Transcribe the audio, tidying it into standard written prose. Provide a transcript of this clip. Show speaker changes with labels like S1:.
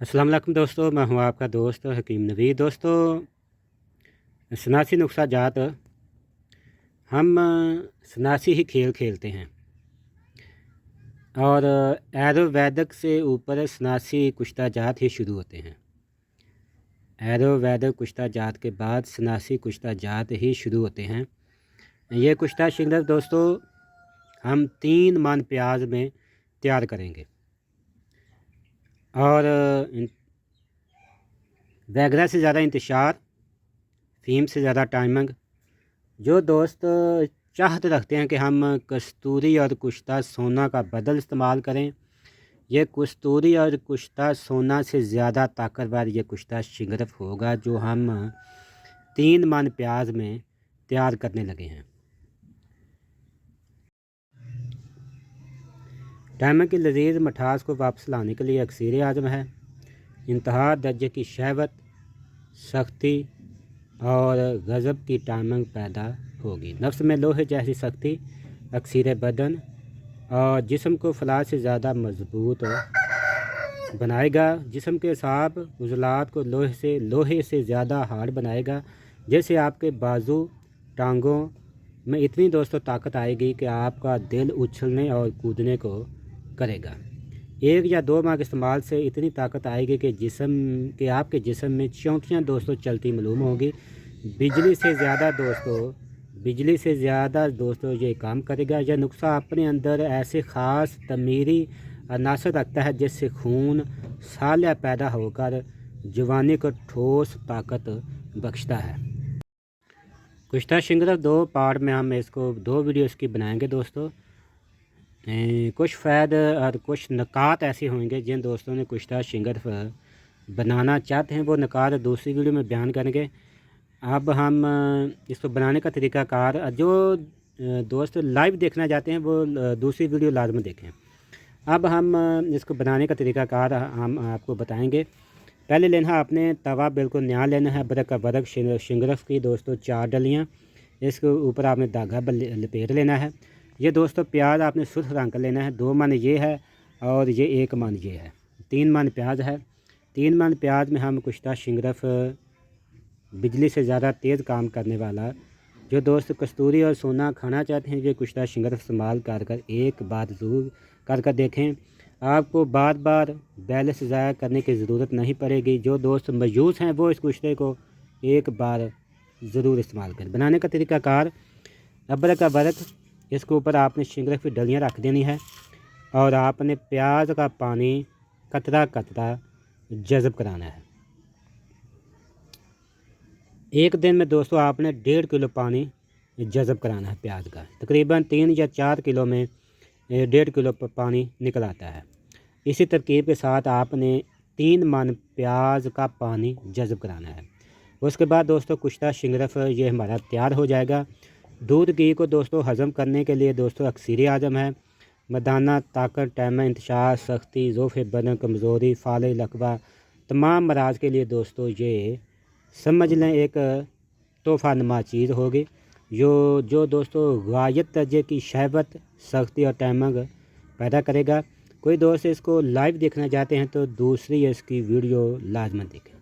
S1: अस्सलाम वालेकुम दोस्तों, मैं हूं आपका दोस्त हकीम नवीद। दोस्तों, सनासी नुस्खा जात हम सनासी ही खेल खेलते हैं और आयुर्वेदिक से ऊपर सनासी कुश्ता जात ही शुरू होते हैं। आयुर्वेदिक कुश्ता जात के बाद सनासी कुश्ता जात ही शुरू होते हैं। ये कुश्ता शिंगरफ दोस्तों हम 3 मन प्याज में तैयार करेंगे और वैगरा से ज़्यादा इंतशार, फीम से ज़्यादा टाइमिंग। जो दोस्त चाहत रखते हैं कि हम कस्तूरी और कुश्ता सोना का बदल इस्तेमाल करें, ये कस्तूरी और कुश्ता सोना से ज़्यादा ताकतवर ये कुश्ता शिंगरफ होगा जो हम 3 मन प्याज में तैयार करने लगे हैं। टाइमिंग की लजीज मिठास को वापस लाने के लिए अक्सीर आज़म है। इंतहा दर्जे की शहवत, सख्ती और गज़ब की टाइमिंग पैदा होगी। नफ्स में लोहे जैसी सख्ती, अक्सीर बदन और जिस्म को फलाद से ज़्यादा मजबूत बनाएगा। जिस्म के साब उज़लात को लोहे से ज़्यादा हार्ड बनाएगा। जैसे आपके बाजू टांगों में इतनी दोस्तों ताकत आएगी कि आपका दिल उछलने और कूदने को करेगा। 1 या 2 माह के इस्तेमाल से इतनी ताकत आएगी कि आपके जिस्म में चौंकियाँ दोस्तों चलती मालूम होगी। बिजली से ज़्यादा दोस्तों ये काम करेगा। यह नुस्खा अपने अंदर ऐसे ख़ास तमीरी अनासर रखता है जिससे खून सालिया पैदा होकर जवानी को ठोस ताकत बख्शता है। कुश्ता शिंगरफ 2 पार्ट में हम इसको 2 वीडियो इसकी बनाएंगे दोस्तों। कुछ फ़ायद और कुछ नकात ऐसे होंगे जिन दोस्तों ने कुश्ता शिंगरफ बनाना चाहते हैं, वो नकात दूसरी वीडियो में बयान करेंगे। अब हम इसको बनाने का तरीक़ाकार, जो दोस्त लाइव देखना चाहते हैं वो दूसरी वीडियो लाजमी देखें। अब हम इसको बनाने का तरीक़ाकार हम आपको बताएंगे। पहले लेना है आपने तवा, बिल्कुल नया लेना है। बरक का बरक शिंगरफ की दोस्तों 4 डलियाँ, इसके ऊपर आपने धागा लपेट लेना है। ये दोस्तों प्याज आपने सुर्ख रंग का लेना है। 2 मन ये है और ये 1 मन ये है। 3 मन प्याज है। 3 मन प्याज में हम कुश्ता शिंगरफ बिजली से ज़्यादा तेज़ काम करने वाला, जो दोस्त कस्तूरी और सोना खाना चाहते हैं, ये कुश्ता शिंगरफ इस्तेमाल कर एक बार ज़रूर कर देखें। आपको बार बार बैलेंस ज़ाया करने की ज़रूरत नहीं पड़ेगी। जो दोस्त मयूस हैं वो इस कुश्ते को एक बार ज़रूर इस्तेमाल करें। बनाने का तरीक़ाकार, अबरक का बरक, इसके ऊपर आपने शिंगरफ की डलियाँ रख देनी है और आपने प्याज का पानी कतरा कतरा जज़ब कराना है। 1 दिन में दोस्तों आपने 1.5 किलो पानी जज़ब कराना है प्याज का। तकरीबन 3 या 4 किलो में 1.5 किलो पानी निकल आता है। इसी तरकीब के साथ आपने 3 मन प्याज का पानी जज़ब कराना है। उसके बाद दोस्तों कुश्ता शिंगरफ ये हमारा तैयार हो जाएगा। दूध घी को दोस्तों हज़म करने के लिए दोस्तों अक्सीर आज़म है। मदाना ताकत, टैमा इंतशार, सख्ती, ज़ोफ़ बदन, कमज़ोरी, फाल लकवा, तमाम मराज के लिए दोस्तों ये समझ लें एक तोहफ़ा नुमा चीज़ होगी जो दोस्तों गायत दर्जे की शहवत, सख्ती और टाइमिंग पैदा करेगा। कोई दोस्त इसको लाइव देखना चाहते हैं तो दूसरी इसकी वीडियो लाजमन देखें।